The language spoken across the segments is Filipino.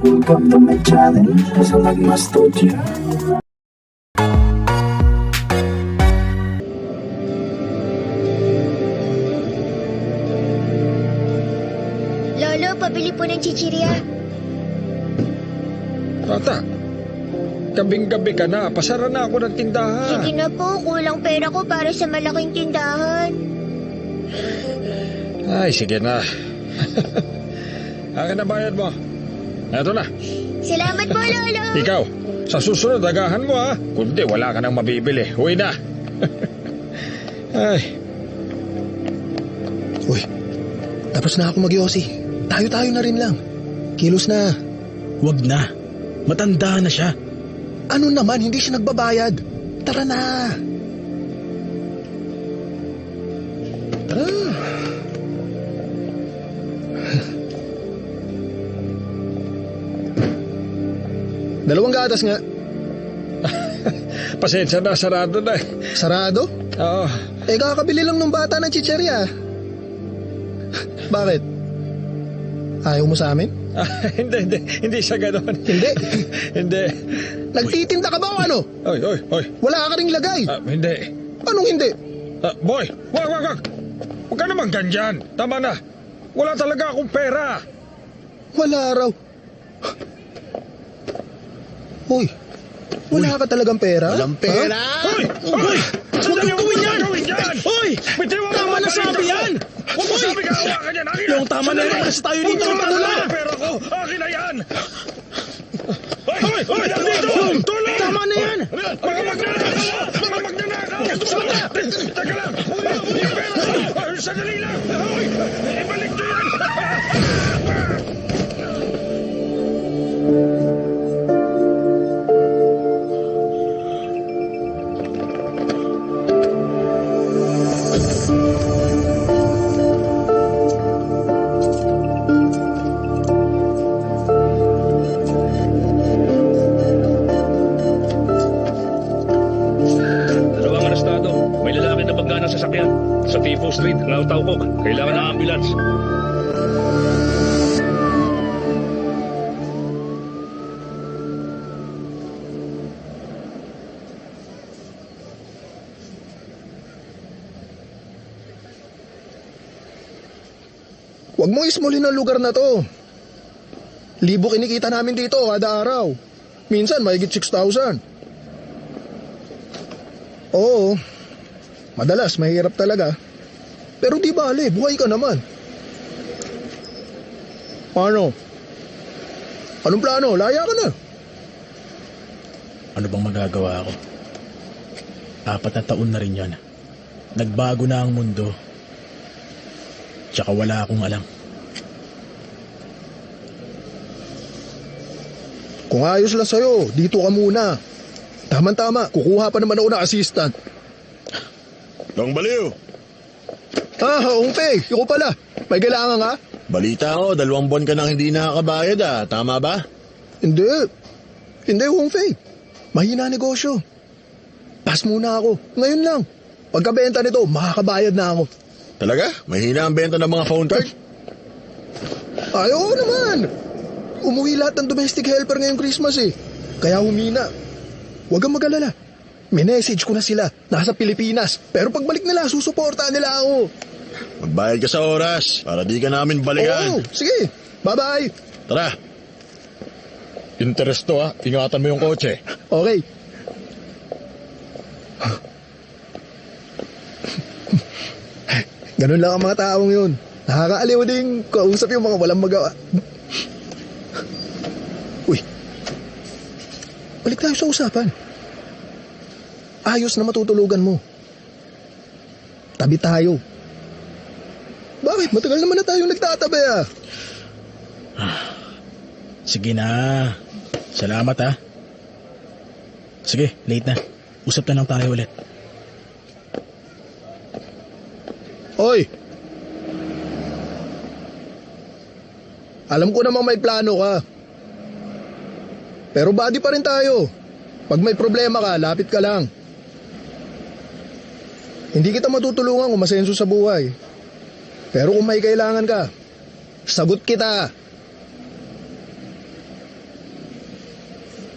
Welcome to my channel, sa Magma Studio. Lolo, pabili po ng chichirya. Bata, gabing-gabi ka na. Pasara na ako ng tindahan. Sige na po, kulang pera ko para sa malaking tindahan. Ay, sige na. Akin na bayad mo. Eto na. Salamat po, Lolo. Ikaw, sa susunod, agahan mo ha. Kundi wala ka nang mabibili. Uwi na. Ay, Uy, tapos na ako mag-yosi. Tayo-tayo na rin lang. Kilos na. Wag na. Matanda na siya. Ano naman, hindi siya nagbabayad. Tara na. Tara. Dalawang gatas nga. pasensya na, sarado na. Sarado? Oo. Kakabili lang ng bata ng chicherya. Bakit? Ayaw mo sa amin? Hindi siya gano'n. Hindi. Hindi. Nagtitinda ka ba o ano? Oy. Wala ka ring lagay. Hindi. Anong hindi? Boy, wag. Huwag ka naman ganyan. Tama na. Wala talaga akong pera. Wala raw. Uy, wala ka talagang pera? Walang pera. Hoy! Huwag mong gawin yan! Hoy! Bitiwan mo Tama ang na sabi yan! Huwag mo sabi ka, hawakan yan! Akin na! Yung tama na yan, kasi tayo dito ng Tulungan pagula. mo ang pera ko! Akin na yan! Hoy! Dito! Tulong! Tama na yan! Mga magnanakaw! Mga magnanakaw! Teka lang! Yung pera ko! Sandali lang! Hoy! Ibalik nyo yan! Dalawang arestado. May lalaki na bangga ng sasakyan. Sa Tipo Street, Lautaukok. Kailangan ng ambulance. Huwag mo ismulin ang lugar na to. Libo kinikita namin dito kada araw. Minsan mahigit 6,000. Oo, madalas mahirap talaga. Pero di bale, buhay ka naman. Paano? Anong plano? Laya ka na. Ano bang magagawa ko? 4 na taon na rin yan. Nagbago na ang mundo. Tsaka wala akong alam. Kung ayos lang sa'yo, dito ka muna. Tama-tama, kukuha pa naman ako ng assistant. Long Baliw, Ungpe, ikaw pala. May kailangan ka? balita ko, 2 buwan ka nang hindi nakakabayad Tama ba? Hindi. Hindi, Ungpe. Mahina negosyo. Pass muna ako. Ngayon lang. Pagkabenta nito, makakabayad na ako. Talaga? Mahina ang benta ng mga phone card? Ayaw naman. Umuwi lahat ng domestic helper ngayong Christmas Kaya humina. Huwag kang mag-alala. May message ko na sila. Nasa Pilipinas. Pero pagbalik nila, susuportahan nila ako. Magbayad ka sa oras para di ka namin balikan. Oo, sige. Bye-bye. Tara. Interest to ha. Ingatan mo yung kotse. Okay. Ganun lang ang mga taong yun. Nakakaaliw din kausap yung mga walang magawa. Uy. Balik tayo sa usapan. Ayos na matutulugan mo. Tabi tayo. Bakit? Matagal naman na tayong nagtatabi Sige na. Salamat ha. Sige, late na. Usap na lang tayo ulit. Hoy! Alam ko namang may plano ka. Pero buddy pa rin tayo. Pag may problema ka, lapit ka lang. Hindi kita matutulungan kung masenso sa buhay. Pero kung may kailangan ka, sagot kita.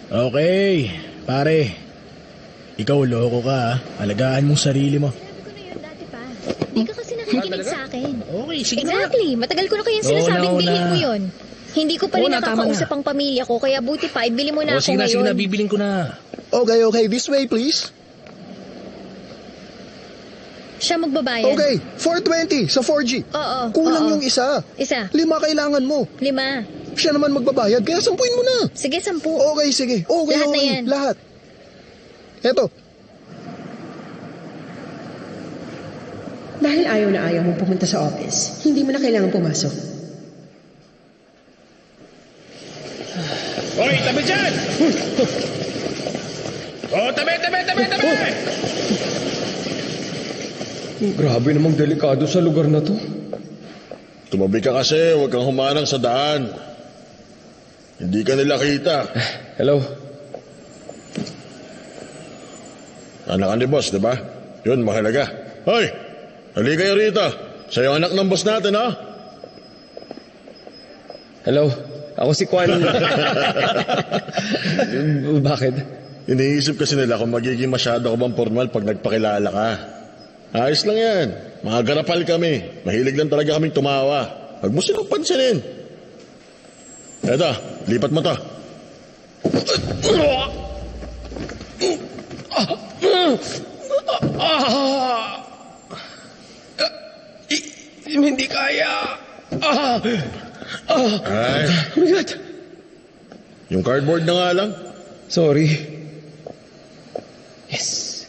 Okay, pare. Ikaw loko ka ha. Alagaan mong sarili mo. Sabi ko na yun dati pa. Di ka kasi nakikinig sa akin. Okay, sige Exactly. Matagal ko na kayang sinasabing Oo na. bilhin mo yun. Hindi ko pa rin Oo na, tama nakakausap ang pamilya ko, kaya buti pa, ibili mo na ako Sige ngayon. na, bibiling ko na. Okay, this way please. Siya magbabayad. Okay, 420 sa 4G. Oo. Kulang oo. yung isa. Isa. 5 kailangan mo. 5. Siya naman magbabayad, kaya 10 mo na. Sige, 10. Okay, sige. Okay, Lahat na okay. yan. Lahat. Eto, Dahil ayaw na ayaw mong pumunta sa office, hindi mo na kailangan pumasok. Hoy, tabi dyan! Oh, tabi! Grabe namang delikado sa lugar na to. Tumabi ka kasi, huwag kang humanang sa daan. Hindi ka nila kita. Hello? Anak ka ni boss, di ba? Yun, mahalaga. Hoy! Hali kayo rito. Sa'yo anak ng boss natin, ha? Hello? Ako si Kwan. Bakit? Iniisip kasi nila kung magiging masyado ka bang formal pag nagpakilala ka. Ayos lang yan. Mga garapal kami. Mahilig lang talaga kaming tumawa. Huwag mo silang pansinin. Eto, lipat mo to. Hindi kaya. Ay, Oh my God. yung cardboard na nga lang. Sorry. Yes.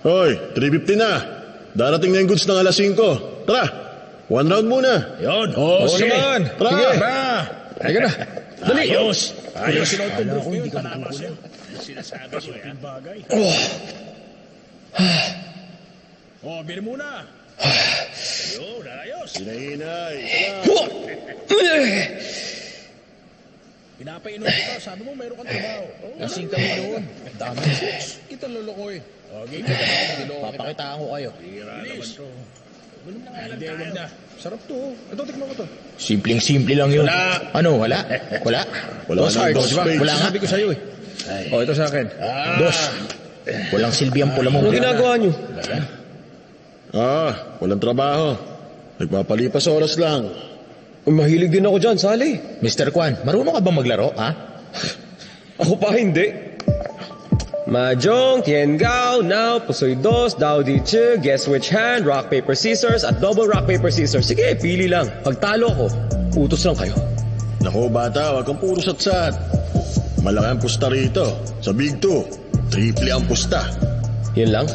Hoy, 350 na. Darating na yung goods ng alas 5. Tara, 1 round muna. Yun. Oo, sige. naman. Tara. Sige. Halika na. Dali. Ayos. Ayos. Kala ko hindi ka makukulang. Sinasabi ko yan. Bagay. Oh, bili muna. Yun, ayos. Hinahinay. Pinapainom kita. Sabi mo mayroon kang trabaho. Lasing kami noon. Dami. Kita lolokoy. Okay, papakitaan ko kayo. Bilis. Hindi, wag na. Sarap to. Ito, tikman ko to. Simpleng-simple lang yun. Wala. Ano, wala? Wala? Wala Dos na, cards, dos di ba? spades. Wala nga. Sabi ko sa'yo eh. Oh, ito sa akin. Dos. Walang silbi ang pula mo. Ano ginagawa niyo? Walang trabaho. Nagpapalipas oras lang. Mahilig din ako dyan, sali. Mr. Kwan, marunong ka ba maglaro, ha? Ako pa hindi. Mahjong, Tiangao, now, Pusoy Dos, Dao Di Chi, guess which hand, rock, paper, scissors, at double rock, paper, scissors. Sige, pili lang. Pag talo ko, utos lang kayo. Naku bata, wag kang puro satsat. Malaki ang pusta rito. Sa Big 2, triple ang pusta. Yun lang.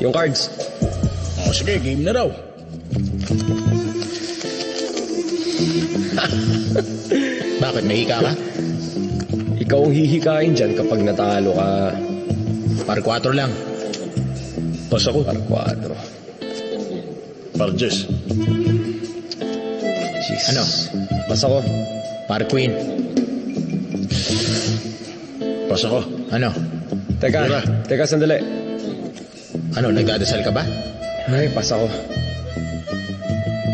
Yung cards. Oh, sige, game na raw. Bakit, may hika ka? Ikaw ang hihikain dyan kapag natalo ka. Par 4 lang. Pas ako. Par 4. Parjes. Jeez. Ano? Pas ako. Par Queen. Pas ako. Ano? Tira. Teka, sandali. Ano, nagdadasal ka ba? Ay, pas ako.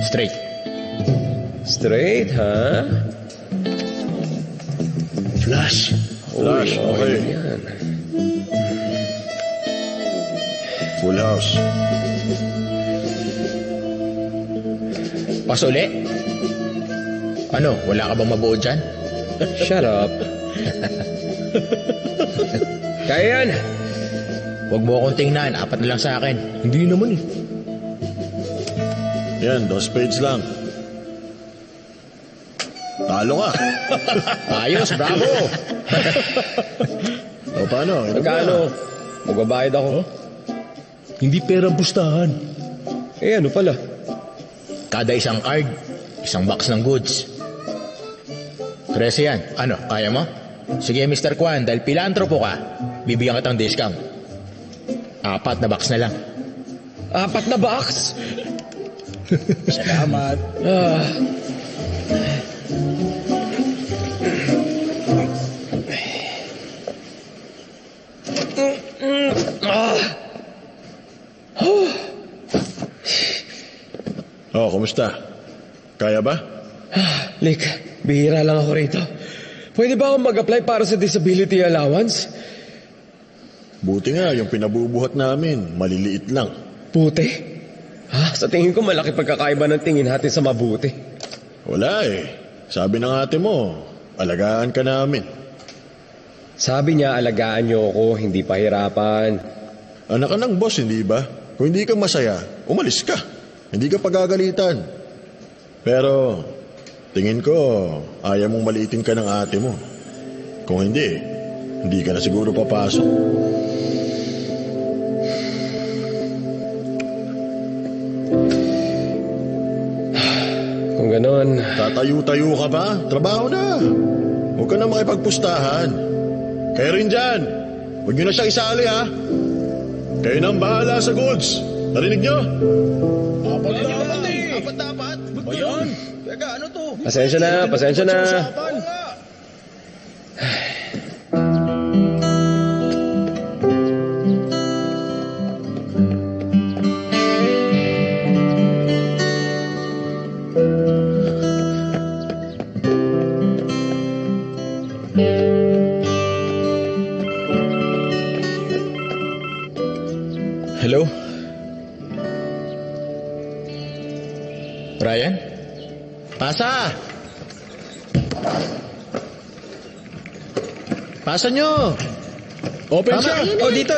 Straight. Straight, ha? Flush. Flush, okay. Yan. Full house. Pas uli. Ano, wala ka bang mabuo dyan? Shut up. Kaya yan. Huwag mo akong tingnan, 4 na lang sa akin. Hindi naman eh. Yan, 2 spades lang. Talo ka. Ayos, bravo. O paano? Ito Magkano? Magbabayad ako. Hindi pera bustahan. Eh, ano pala? Kada isang card, isang box ng goods. 13 yan. Ano, kaya mo? Sige, Mr. Kwan, dahil pilantropo ka, bibigyan kitang discount. 4 na box na lang. 4 na box? Salamat. Oh, kumusta? Kaya ba? Lick, bihira lang ako rito. Pwede ba akong mag-apply para sa disability allowance? Buti nga, yung pinabubuhat namin, maliliit lang. Puti? Sa tingin ko malaki pagkakaiba ng tingin natin sa mabuti. Wala eh. Sabi ng ate mo, alagaan ka namin. Sabi niya, alagaan niyo ako, hindi pahirapan. Anak ka ng boss, hindi ba? Kung hindi ka masaya, umalis ka. Hindi ka pagagalitan. Pero, tingin ko, ayaw mong maliitin ka ng ate mo. Kung hindi ka na siguro papasok. Kung ganon, Tatayo-tayo ka ba? Trabaho na. Huwag ka na makipagpustahan. Kayo rin dyan. Huwag nyo na siyang isali, ha? Kayo nang bahala sa goods. Narinig nyo? Apat. Ba't ba yun? Teka, ano to? pasensya na. Oo nga. Hello? Ryan? Pasa! Pasa nyo! Open Tama. siya. Oh, dito.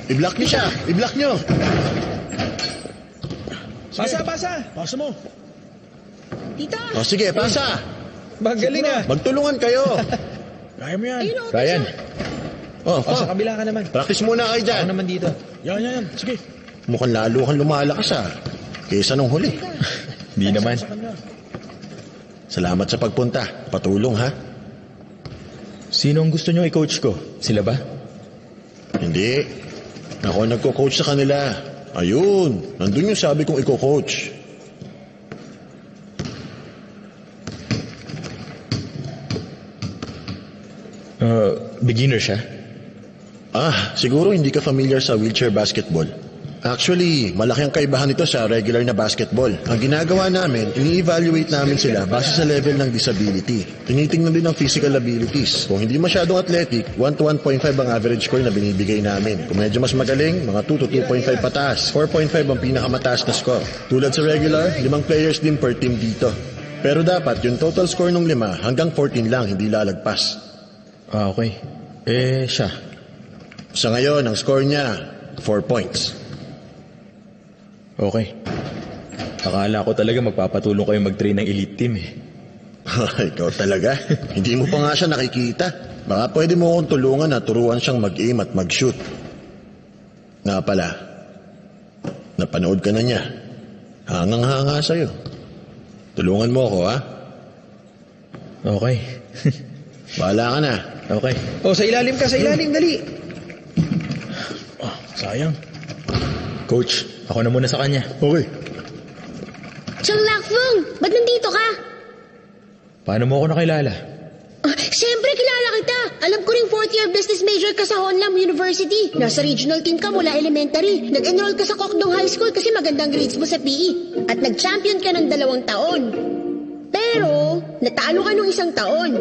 I-block nyo siya. I-block nyo. Pasa. Pasa mo. Tita! O sige, pasa. Magaling ah. Magtulungan kayo. Kaya mo yan. Ayun, Ryan? Oh, Sa kabila ka naman. practice muna kayo dyan. Ako naman dito. Yan. Sige. Mukhang lalo kang lumalakas, kaysa nung huli. Hindi naman. Salamat sa pagpunta. Patulong, ha? Sino ang gusto nyo i-coach ko? Sila ba? Hindi. Ako ang nagko-coach sa kanila. Ayun. Nandun yung sabi kong iko-coach. Beginner siya? Siguro hindi ka familiar sa wheelchair basketball. Actually, malaki ang kaibahan nito sa regular na basketball. Ang ginagawa namin, ini-evaluate namin sila base sa level ng disability. Tinitingnan din ang physical abilities. Kung hindi masyadong athletic, 1 to 1.5 ang average score na binibigay namin. Kung medyo mas magaling, mga 2 to 2.5 pataas. 4.5 ang pinakamataas na score. Tulad sa regular, 5 players din per team dito. Pero dapat yung total score ng 5 hanggang 14 lang, hindi lalagpas. Okay. Siya. Sa ngayon, ang score niya, 4 points. Okay. Akala ko talaga magpapatulong kayo mag-train ng elite team eh. Ikaw talaga. Hindi mo pa nga siya nakikita. Baka pwede mo akong tulungan na turuan siyang mag-aim at mag-shoot. Nga pala, napanood ka na niya. Hangang-hanga sa'yo. Tulungan mo ako, ha? Okay. Bahala ka na. Okay. Sa ilalim ka. Dali. Sayang. Coach, ako na muna sa kanya. Okay. Chang Lakfeng! Ba't nandito ka? Paano mo ako nakilala? Siyempre, kilala kita. Alam ko rin 4th year business major ka sa Honlam University. Nasa regional team ka mula elementary. Nag-enroll ka sa Kokdong High School kasi magandang grades mo sa PE. At nag-champion ka ng 2 taon. Pero, natalo ka nung 1 taon.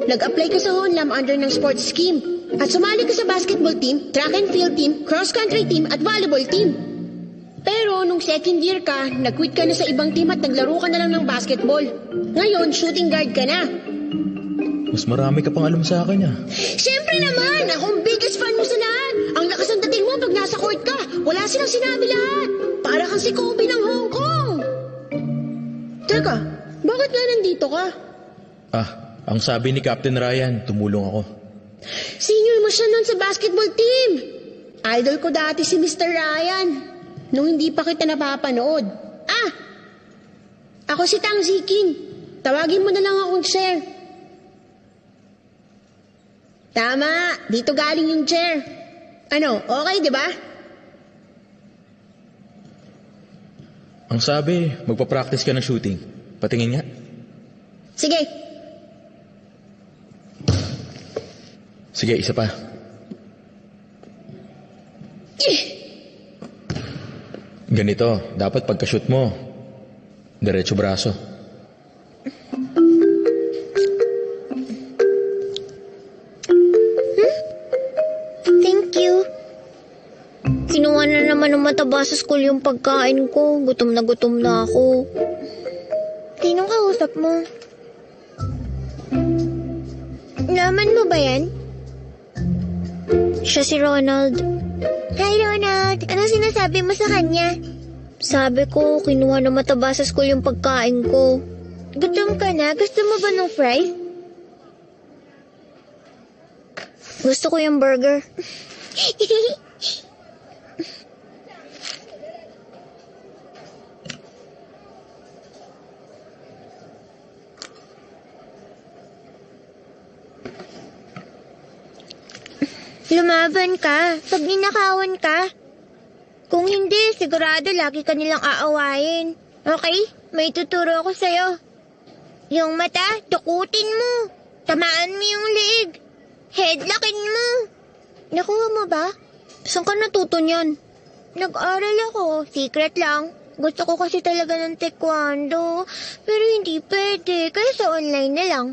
Nag-apply ka sa Honlam under ng sports scheme. At sumali ka sa basketball team, track and field team, cross-country team, at volleyball team. Pero nung 2nd year ka, nag-quit ka na sa ibang team at naglaro ka na lang ng basketball. Ngayon, shooting guard ka na. Mas marami ka pang alam sa akin Siyempre naman, ako ang biggest fan mo sa lahat. Ang lakas ng dating mo pag nasa court ka. Wala silang sinabi lahat. Para kang si Kobe ng Hong Kong. Teka, bakit nga nandito ka? Ang sabi ni Captain Ryan, tumulong ako. Senior mo siya nun sa basketball team. Idol ko dati si Mr. Ryan. Nung hindi pa kita napapanood. Ako si Tang Ziking. Tawagin mo na lang akong chair. Tama, dito galing yung chair. Ano, okay, di ba? Ang sabi, magpa-practice ka ng shooting. Patingin nga. Sige. Sige, isa pa. Ganito, dapat pagka-shoot mo, Diretso braso. Thank you. Kinuha na naman ng mataba sa school yung pagkain ko. Gutom na ako. Sinong kausap mo? Laman mo ba yan? Siya si Ronald. Hi, Ronald. Anong sinasabi mo sa kanya? Sabi ko, kinuha na mataba sa school yung pagkain ko. Gutom ka na? Gusto mo ba ng fries? Gusto ko yung burger. Lumaban ka. Pag ninakawan ka. Kung hindi, sigurado lagi ka nilang aawayin. Okay? May tuturo ako sa'yo. Yung mata, dukutin mo. Tamaan mo yung leeg. Headlockin mo. Nakuha mo ba? Saan ka natuto niyan? Nag-aral ako. Secret lang. Gusto ko kasi talaga ng taekwondo. Pero hindi pwede. Kaya sa online na lang.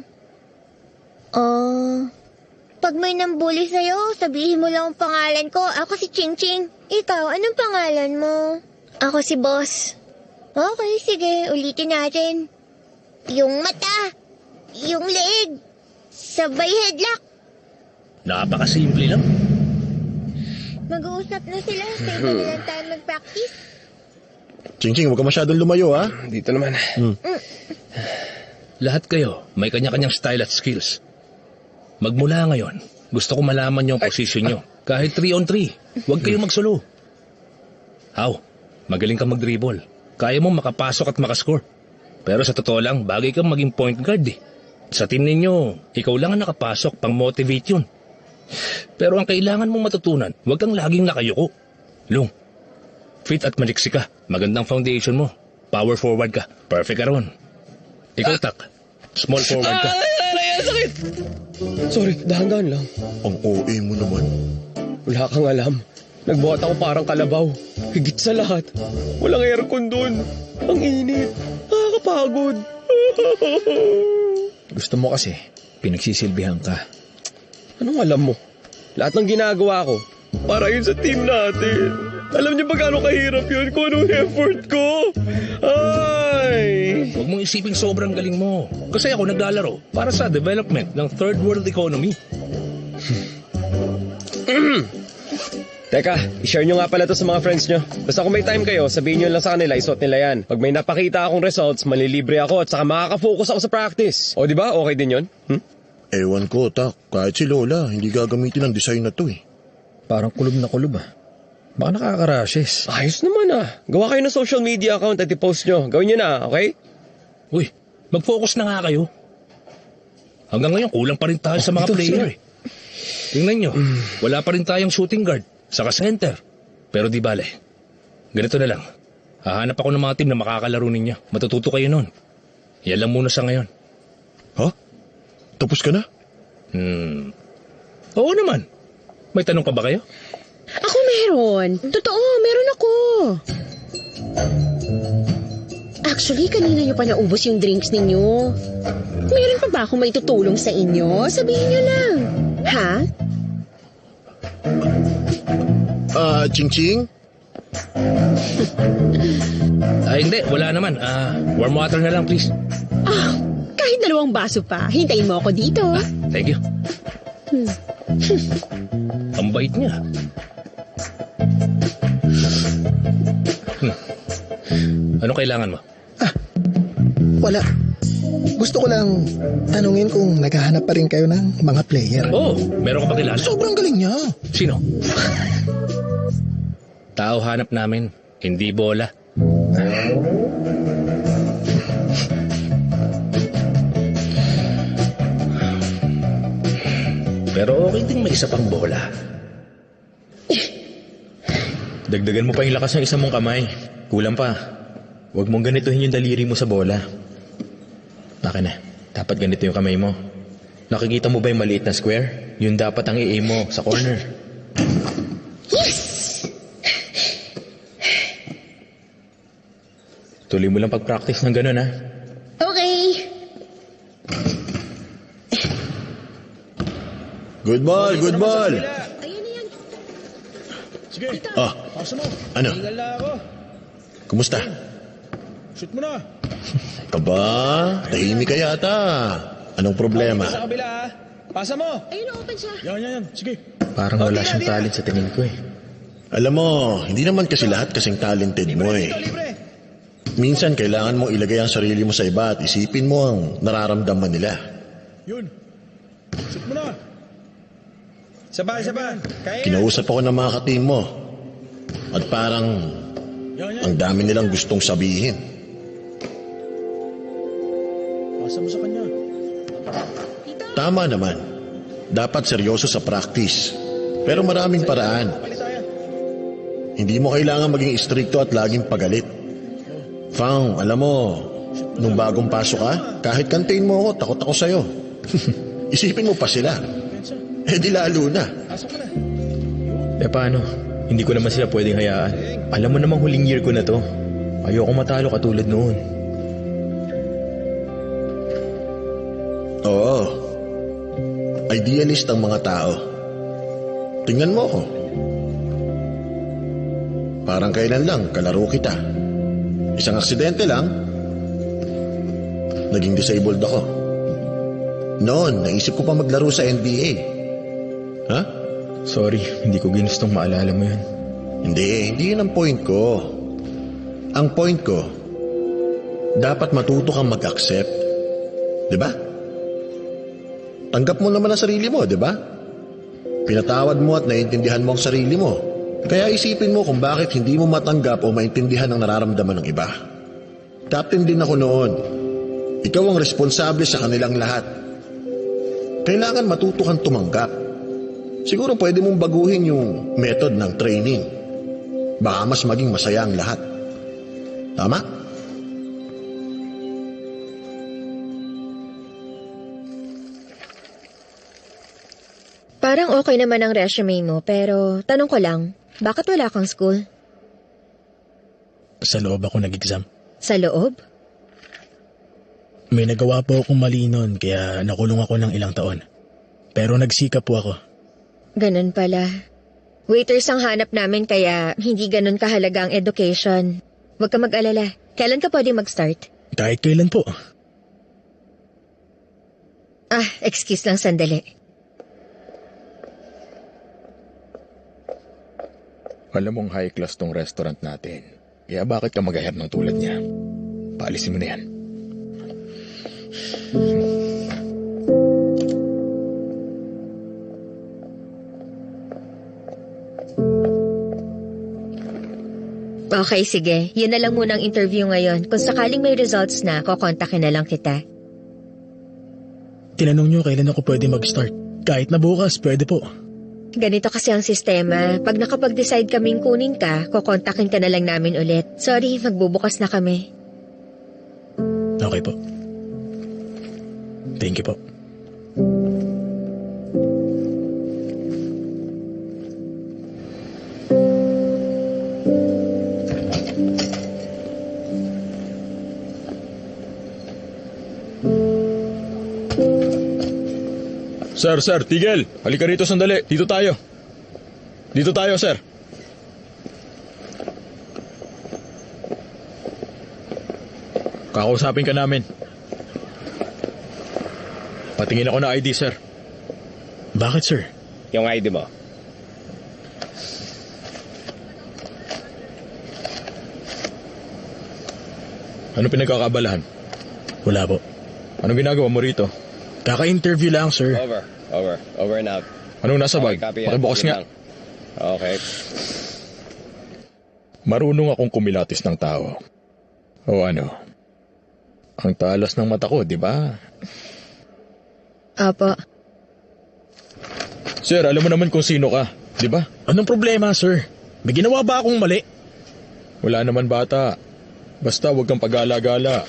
Pag may nambuli sa'yo, sabihin mo lang ang pangalan ko. Ako si Ching Ching. Ikaw, anong pangalan mo? Ako si Boss. Okay, sige. Ulitin natin. Yung mata. Yung leeg. Sabay headlock. Napakasimple lang. Mag-uusap na sila. Sa iba na lang tayo mag-practice. Ching-ching, huwag ka masyadong lumayo, ha? Dito naman. Lahat kayo, may kanya-kanyang style at skills. Magmula ngayon, gusto ko malaman yung position nyo. Kahit 3-on-3, huwag kayong magsolo. How? Magaling kang mag-dribble. Kaya mo makapasok at makascore. Pero sa totoo lang, bagay kang maging point guard eh. Sa team ninyo, ikaw lang ang nakapasok, pang-motivate yun. Pero ang kailangan mong matutunan, huwag kang laging nakayuko. Long, fit at maliksi ka. Magandang foundation mo. Power forward ka. Perfect ka ron. Ikaw, Tak. Small forward ka. Sakit! Sorry, dahan-dahan lang. Ang OA mo naman. Wala kang alam. Nagbuhat ako parang kalabaw. Higit sa lahat, walang aircon dun. Ang init. Nakakapagod. Gusto mo kasi, pinagsisilbihan ka. Anong alam mo? Lahat ng ginagawa ko, para yun sa team natin. Alam niyo ba gaano kahirap yun kung anong effort ko? Ay! Huwag mong isiping sobrang galing mo. Kasi ako naglalaro para sa development ng third world economy. Teka, i-share nyo nga pala to sa mga friends nyo. Basta kung may time kayo, sabihin nyo lang sa kanila, isuot nila yan. Pag may napakita akong results, malilibre ako at saka makaka-focus ako sa practice. O diba? Okay din yun? Ewan ko, Tak. Kahit si Lola, hindi gagamitin ang design na to eh. Parang kulob na kulob ah. Baka nakaka-rashes. Ayos naman ah. Gawa kayo ng social media account at i-post nyo. Gawin nyo na, okay? Uy, mag-focus na nga kayo. Hanggang ngayon, kulang pa rin tayo sa mga player eh. Tingnan nyo, wala pa rin tayong shooting guard, saka center. Pero di bale, ganito na lang. Hahanap ako ng mga team na makakalaro ninyo. Matututo kayo nun. Yan lang muna sa ngayon. Ha? Tapos ka na? Oo naman. May tanong pa ba kayo? Ako meron. Totoo, meron ako. Actually, kanina nyo pa naubos yung drinks ninyo. Meron pa ba akong may tutulong sa inyo? Sabihin nyo lang. Ha? Ching-ching? Hindi, wala naman. Warm water na lang, please. Kahit 2 baso pa. Hintayin mo ako dito. Thank you. Ang bait niya. Ano kailangan mo? Wala. Gusto ko lang tanungin kung naghahanap pa rin kayo ng mga player. Oo, meron ka ba kilala? Sobrang galing niya. Sino? Tao hanap namin, hindi bola. Pero okay din may isa pang bola. Dagdagan mo pa yung lakas ng isa mong kamay. Kulang pa. Huwag mong ganituhin yung daliri mo sa bola. Baka na, dapat ganito yung kamay mo. Nakikita mo ba yung maliit na square? Yun dapat ang i-aim mo sa corner. Yes! Tuloy mo lang pag-practice ng ganun, ha? Okay. Good ball, good ball. Ayan na yan. Sige, Ah, pasa mo. ano? Tingnan lang ako. Kumusta? Shoot mo na. Kaba, tahimik ka yata. Anong problema? Sa kabila, ha? Pasa mo. Ayun, open siya. Yan. Sige. Parang wala siyang talent sa tingin ko, eh. Alam mo, hindi naman kasi lahat kasing talented mo eh. Libre. Minsan kailangan mong ilagay ang sarili mo sa iba at isipin mo ang nararamdaman nila. Yun. Shoot mo na. Sabay. Kaya. Kinausap ako ng mga ka-team mo. At parang Yan. ang dami nilang gustong sabihin. Pasa mo sa kanya. Tama naman. Dapat seryoso sa practice. Pero maraming paraan. Palit tayo. Hindi mo kailangan maging istrikto at laging pagalit. Fang, alam mo, nung bagong pasok ka, kahit kantain mo ako, takot ako sa'yo. Isipin mo pa sila. Eh di lalo na. Pasok ka na. Paano? Hindi ko naman sila pwedeng hayaan. Alam mo namang huling year ko na to. Ayoko matalo katulad noon. Oo. Idealist ang mga tao. Tingnan mo ako. Parang kailan lang, kalaro kita. Isang aksidente lang, naging disabled ako. Noon, naisip ko pa maglaro sa NBA. Ha? Sorry, hindi ko ginustong maalala mo yun. Hindi yun ang point ko. Ang point ko, dapat matuto kang mag-accept. Diba? Tanggap mo naman ang sarili mo, diba? Pinatawad mo at naiintindihan mo ang sarili mo. Kaya isipin mo kung bakit hindi mo matanggap o maintindihan ang nararamdaman ng iba. Captain din ako noon. Ikaw ang responsable sa kanilang lahat. Kailangan matuto kang tumanggap. Siguro pwede mong baguhin yung method ng training. Baka mas maging masaya ang lahat. Tama? Parang okay naman ang resume mo, pero tanong ko lang, bakit wala kang school? Sa loob ako nag-exam. Sa loob? May nagawa po akong mali noon kaya nakulong ako ng ilang taon. Pero nagsikap po ako. Ganun pala. Waiters ang hanap namin kaya hindi ganun kahalaga ang education. Huwag ka mag-alala. Kailan ka pwede mag-start? Kahit kailan po. Excuse lang sandali. Alam mong high class tong restaurant natin. Kaya bakit ka mag-hire ng tulad niya? Paalisin mo na yan. Okay, sige. Yun na lang muna ang interview ngayon. Kung sakaling may results na, kukontakin na lang kita. Tinanong niyo kailan ako pwede mag-start. Kahit na bukas, pwede po. Ganito kasi ang sistema. Pag nakapag-decide kaming kunin ka, kukontakin ka na lang namin ulit. Sorry, magbubukas na kami. Okay po. Thank you po. Sir, tigil! Halika rito sandali. Dito tayo, sir. Kakausapin ka namin. Patingin ako na ID, sir. Bakit, sir? Yung ID mo. Ano pinagkakaabalahan? Wala po. Anong ginagawa mo rito? Kaka-interview lang, sir. Over and out. Anong nasa bag? Copy yan. Pakibukas Yun nga. lang. Okay. Marunong akong kumilatis ng tao. O ano? Ang talas ng mata ko, di ba? Opo. Sir, alam mo naman kung sino ka, di ba? Anong problema, sir? May ginawa ba akong mali? Wala naman bata. Basta huwag kang pag-gala-gala.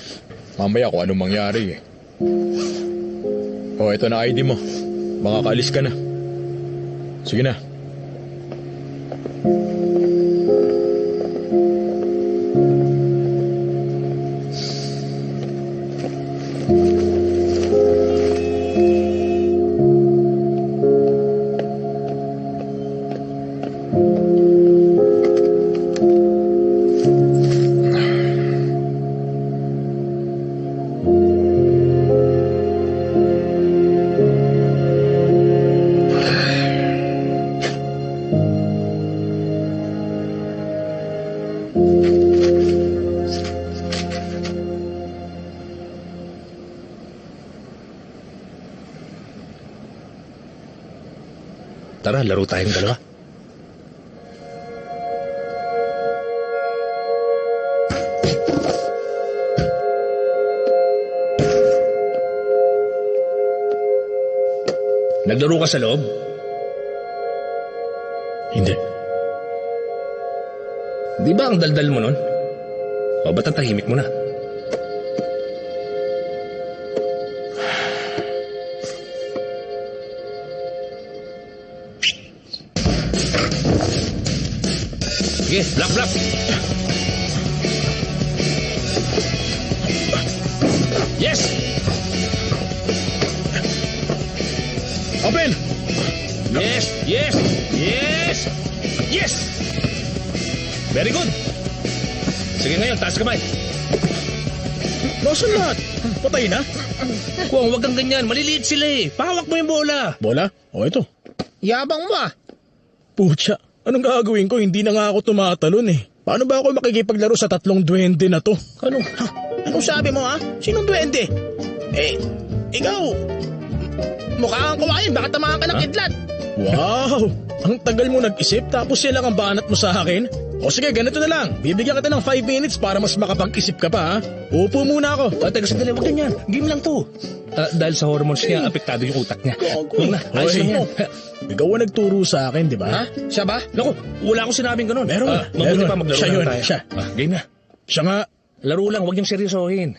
Mamaya kung anong mangyari. O, ito na ID mo. Makakaalis ka na. Sige na. Tara, laro tayong dalawa. Naglaro ka sa loob? Hindi. Di ba ang daldal mo nun? O ba't ang tahimik mo na? Sige, block. Yes! Open! Yes! Very good. Sige ngayon, taas kamay. Nasaan lahat? Patay na? Kung wag kang ganyan, maliliit sila eh. Pahawak mo yung bola. Bola? O ito. Yabang mo ah. Pucha, anong gagawin ko? Hindi na nga ako tumatalon eh. Paano ba ako makikipaglaro sa 3 duwende na to? Anong sabi mo ah? Sinong duwende? Ikaw. Mukha kang kawain, baka tamaan ka ng kidlat. Wow! Ang tagal mo nag-isip tapos yan lang ang banat mo sa akin? O sige, ganito na lang. Bibigyan kita ng 5 minutes para mas makapag-isip ka pa ha. Upo muna ako. Teka, sandali, wag ganyan. Game lang to. Dahil sa hormones niya, apektado yung utak niya. Huwag na, ayos lang yan. Ikaw ang nagturo sa akin, di ba? Ha? Siya ba? Naku, wala akong sinabing ganun. Mabuti pa maglaro Siya lang yun, tayo. siya. Game na. Siya nga. Laro lang, huwag niyong seryosohin.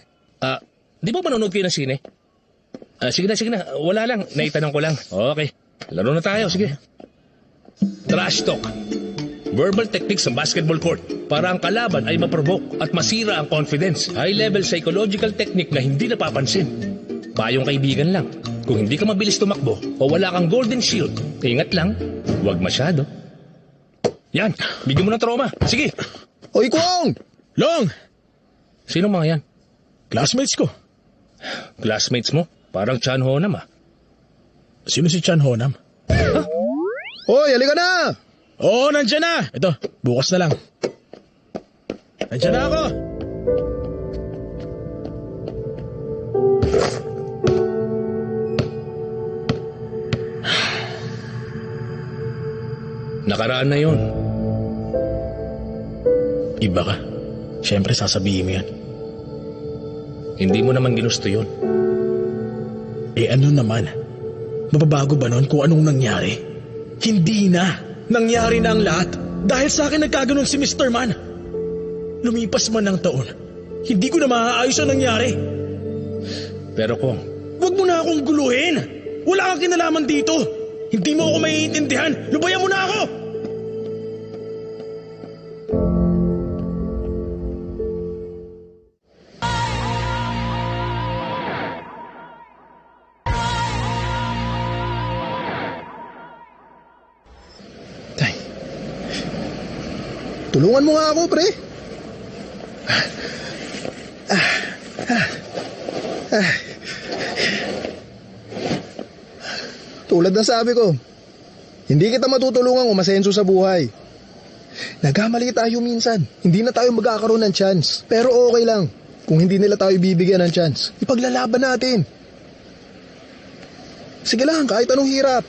Di ba manonood kayo ng sine? Sige na. Wala lang. Naitanong ko lang. Okay. Laro na tayo. Sige. Trash talk. Verbal techniques sa basketball court para ang kalaban ay maprovoke at masira ang confidence. High-level psychological technique na hindi napapansin. Payong kaibigan lang. Kung hindi ka mabilis tumakbo o wala kang golden shield, ingat lang. Huwag masyado. Yan. Bigyan mo ng trauma. Sige. Oy, Kwong! Long! Sino mga yan? Classmates ko. Classmates mo? Parang Chan Honam ah. Sino si Chan Honam? Hoy, halika na! Oo, nandyan na. Ito, bukas na lang. Nandyan na ako. Nakaraan na yon. Iba ka. Siyempre, sasabihin mo yan. Hindi mo naman ginusto yun. Ano naman? Mababago ba nun kung anong nangyari? Hindi na. Nangyari na ang lahat. Dahil sa akin nagkaganon si Mr. Man. Lumipas man ng taon. Hindi ko na maaayos ang nangyari. Pero kung... Huwag mo na akong guluhin. Wala kang kinalaman dito. Hindi mo ako maiintindihan. Lubayan mo na ako. Tulungan mo nga ako, pre. Tulad ng sabi ko, hindi kita matutulungan umasenso sa buhay. Nagkamali tayo minsan. Hindi na tayo magkakaroon ng chance. Pero okay lang. Kung hindi nila tayo bibigyan ng chance, ipaglalaban natin. Sige lang, kahit anong hirap.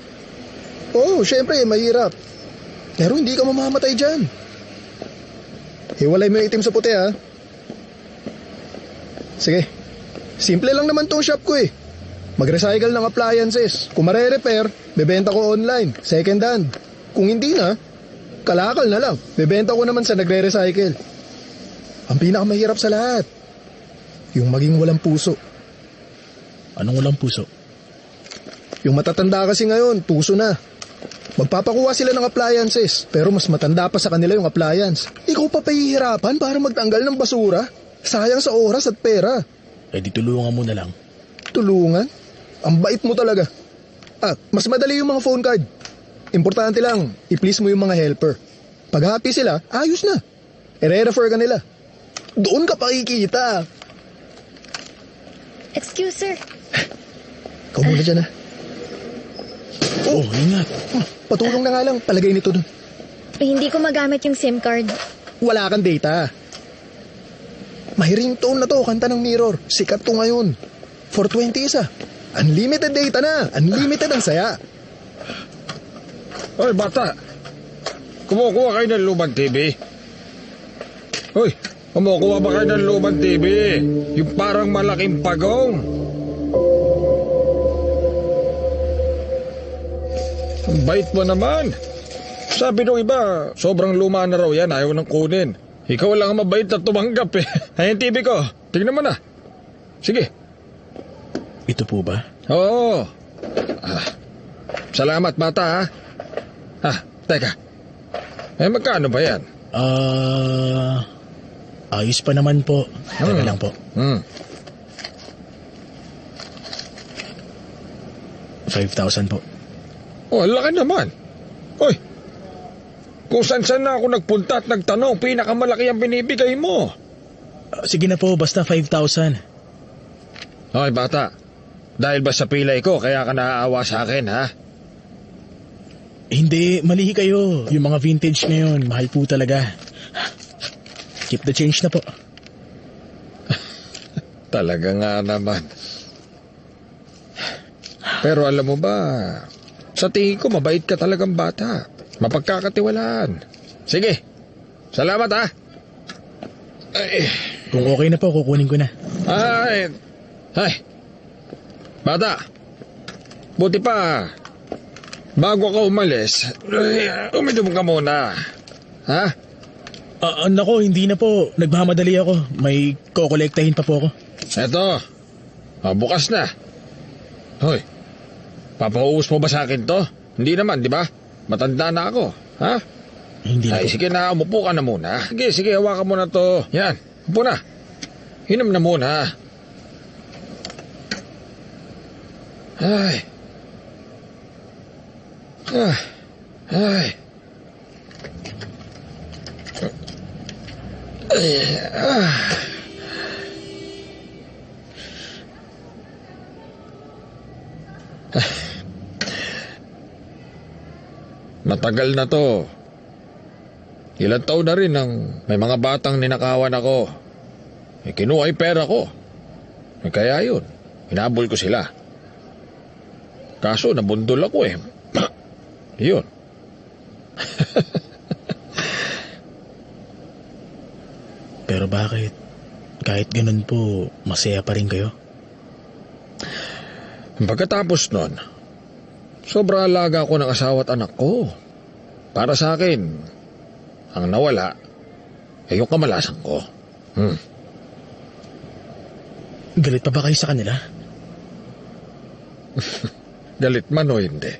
Oo, syempre, mahirap. Pero hindi ka mamamatay dyan. Hiwalay mo yung itim sa puti, ha? Sige. Simple lang naman tong shop ko eh. Mag-recycle ng appliances. Kung mare-repair, bebenta ko online, second hand. Kung hindi na, kalakal na lang. Bebenta ko naman sa nagre-recycle. Ang pinakamahirap sa lahat, yung maging walang puso. Anong walang puso? Yung matatanda kasi ngayon, puso na. Magpapakuha sila ng appliances, pero mas matanda pa sa kanila yung appliance. Ikaw pa pahihirapan para magtanggal ng basura? Sayang sa oras at pera. Di tulungan mo na lang. Tulungan? Ang bait mo talaga. At mas madali yung mga phone card. Importante lang, i-please mo yung mga helper. Pag happy sila, ayos na. I-refer ka nila. Doon ka pakikita. Excuse, sir. Ikaw muna dyan, ha? Ingat. Patulong na nga lang, palagay nito dun. Hindi ko magamit yung SIM card. Wala kang data. May ringtone na to, kanta ng Mirror. Sikat to ngayon. 420 isa. Unlimited data na. Unlimited ang saya. Hoy, bata. Kumukuha kayo ng lumang TV? Hoy, kumukuha ba kayo ng lumang TV? Yung parang malaking pagong. Ang bait mo naman. Sabi nung iba, sobrang luma na raw yan, ayaw nang kunin. Ikaw lang ang mabait na tumanggap eh. Ay, yung TV ko. Tignan mo na. Sige. Ito po ba? Oo. Salamat, bata, ha? Teka. Magkano ba yan? Ayos pa naman po. Teka lang po. 5,000 po. Oh, laki naman. Hoy, kung saan na ako nagpunta at nagtanong, pinakamalaki ang binibigay mo. Sige na po, basta 5,000. Hoy, bata. Dahil ba sa pilay ko, kaya ka naaawa sa akin, ha? Hindi, mali kayo. Yung mga vintage ngayon, mahal po talaga. Keep the change na po. Talaga nga naman. Pero alam mo ba, sa tingin ko mabait ka talagang bata. Mapagkakatiwalaan. Sige, salamat ha. Kung okay na po, kukunin ko na. Ay, bata, buti pa, bago ka umalis, uminom ka muna. Ha? Nako, hindi na po. Nagmamadali ako. May kokolektahin pa po ako. Eto, bukas na. Hoy, papauus mo ba sa akin to? Hindi naman, di ba? Matanda na ako, ha? Hindi na po. Sige na, umupo ka na muna. Sige, hawakan mo na to. Yan, upo na. Inom na muna. Ay. Matagal na to. Ilang taon na rin nang may mga batang ninakawan ako. Kinuha yung pera ko. Kaya yun, hinabol ko sila. Kaso nabundol ako eh. Yun. Pero bakit? Kahit ganun po, masaya pa rin kayo? Pagkatapos nun, sobra alaga ako ng asawa at anak ko. Para sa akin, ang nawala ay yung kamalasan ko. Galit pa ba kayo sa kanila? Galit man o hindi.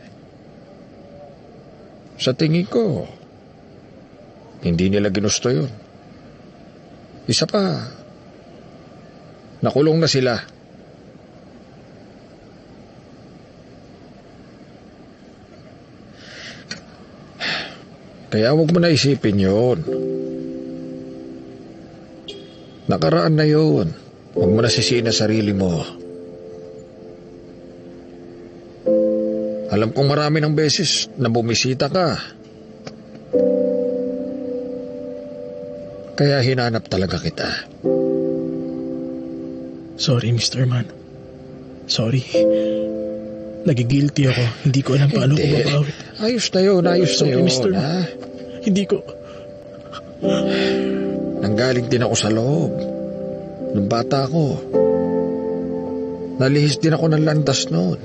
Sa tingin ko, hindi nila ginusto yun. Isa pa, nakulong na sila. Kaya huwag mo na isipin yun. Nakaraan na yun. Huwag mo na sisihin na sarili mo. Alam kong marami ng beses na bumisita ka. Kaya hinanap talaga kita. Sorry, Mr. Man. Sorry. Nagigilty ako. Hindi ko alam paano ko babawit. Ayos na yun, Sorry, Mr. Man. Hindi ko... Nanggaling din ako sa loob. Nung bata ko. Nalihis din ako ng landas noon.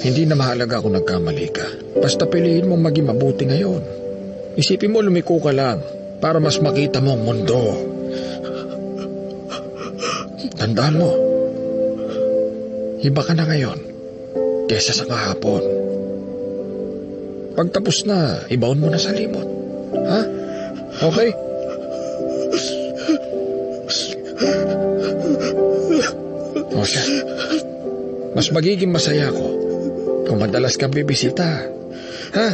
Hindi na mahalaga kung nagkamali ka. Basta piliin mong maging mabuti ngayon. Isipin mo lumiko ka lang para mas makita mo ang mundo. Tandaan mo, iba ka na ngayon kesa sa kahapon. Pagtapos na, ibaon mo na sa limot. Ha? Okay? O siya, mas magiging masaya ko kung madalas kang bibisita. Ha?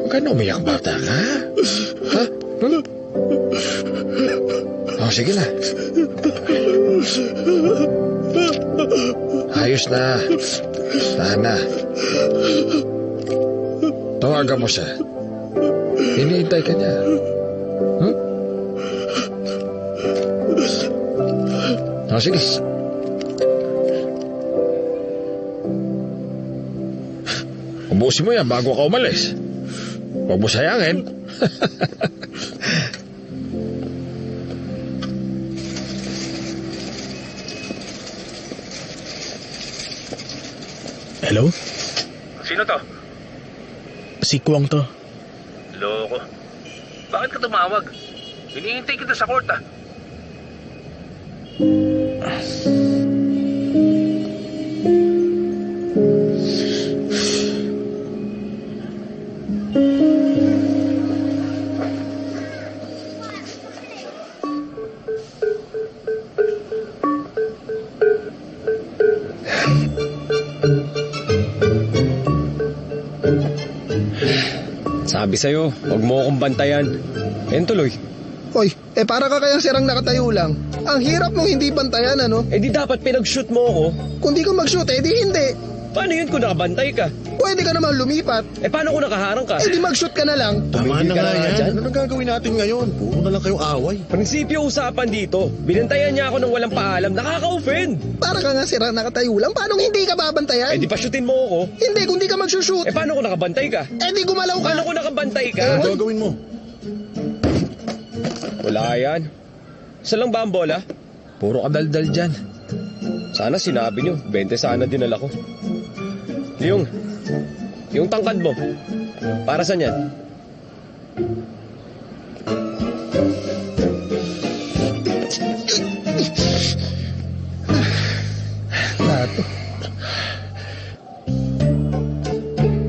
Huwag ka na umiyak, bata ka. Ha? O sige na. Ayos na. Sana. Tawagan mo siya. Hinihintay ka niya. O sige. Ubusin mo yan bago ka umalis. Huwag mo sayangin. Hello? Sino to? Si Kwang to. Loko. Bakit ka tumawag? Hinihintay kita sa court, ah. Sabi sa'yo, huwag mo akong bantayan. Yan tuloy. Hoy, para ka kayang sirang nakatayo lang. Ang hirap mong hindi bantayan, ano? Eh di dapat pinag-shoot mo ako. Kung di ka mag-shoot, di hindi. Paano yun kung nakabantay ka? Pwede ka naman lumipat. Eh paano kung nakaharang ka? Di mag-shoot ka na lang. Tama Tumigil na ka nga na yan. dyan. Ano nang gagawin natin ngayon? Puro na lang kayong away. Prinsipyo usapan dito. Binantayan niya ako ng walang paalam. Nakaka-offend. Para ka nga sirang nakatayo lang. Paano hindi ka babantayan? Eh di pa shootin mo ako. Hindi, kung di ka mag-shoot. Eh paano kung nakabantay ka? Di gumalaw ka. Paano kung nakabantay ka? Ano gagawin mo? Wala yan. Isa lang ba ang bola? Puro kadaldal dyan. Sana sinabi niyo. 20 sana dinala ko. Yung tangkad mo. Para saan yan? Nato.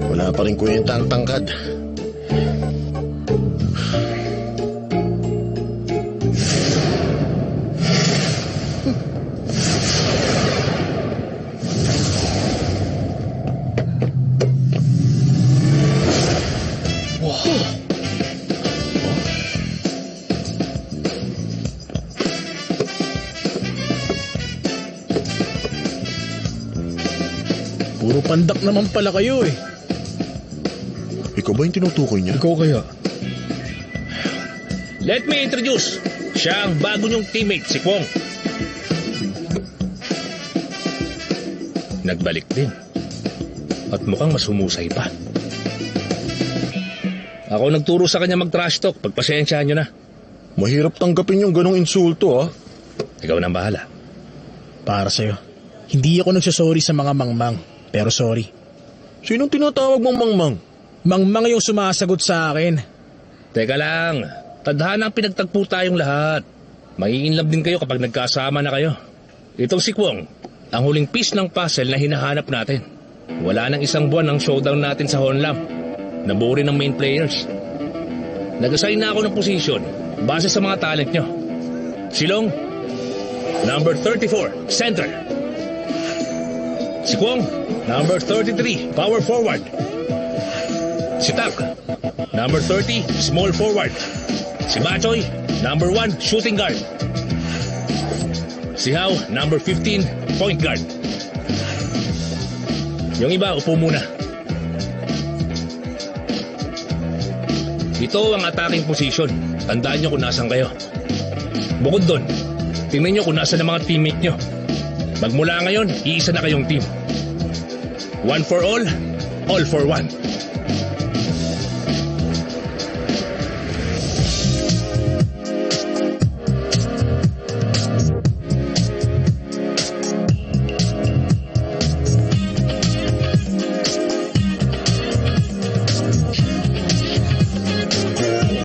Wala pa rin kwenta ang tangkad. Puro pandak naman pala kayo eh. Ikaw ba yung tinutukoy niya? Ikaw kaya? Let me introduce. Siya ang bago niyong teammate, si Kwong. Nagbalik din. At mukhang mas humusay pa. Ako nagturo sa kanya mag-trash talk. Pagpasensyahan niyo na. Mahirap tanggapin yung ganong insulto, ah. Ikaw na ang bahala. Para sa'yo. Hindi ako nagsasorry sa mga mangmang. Pero sorry. Sinong tinatawag mong mangmang? Mangmang yung sumasagot sa akin. Teka lang. Tadhana ang pinagtagpo tayong lahat. Mai-inlove din kayo kapag nagkasama na kayo. Itong si Kwong, ang huling piece ng puzzle na hinahanap natin. Wala nang isang buwan ang showdown natin sa Honlam. Nabuo rin ng main players. Nag-assign na ako ng position base sa mga talent nyo. Silong, number 34, center. Si Kwong, number 33, power forward. Si Tak, number 30, small forward. Si Machoy, number 1, shooting guard. Si Hao, number 15, point guard. Yung iba, upo muna. Ito ang attacking position. Tandaan nyo kung nasan kayo. Bukod doon, tingnan nyo kung nasan ang mga teammate nyo. Magmula ngayon, iisa na kayong team. One for all for one.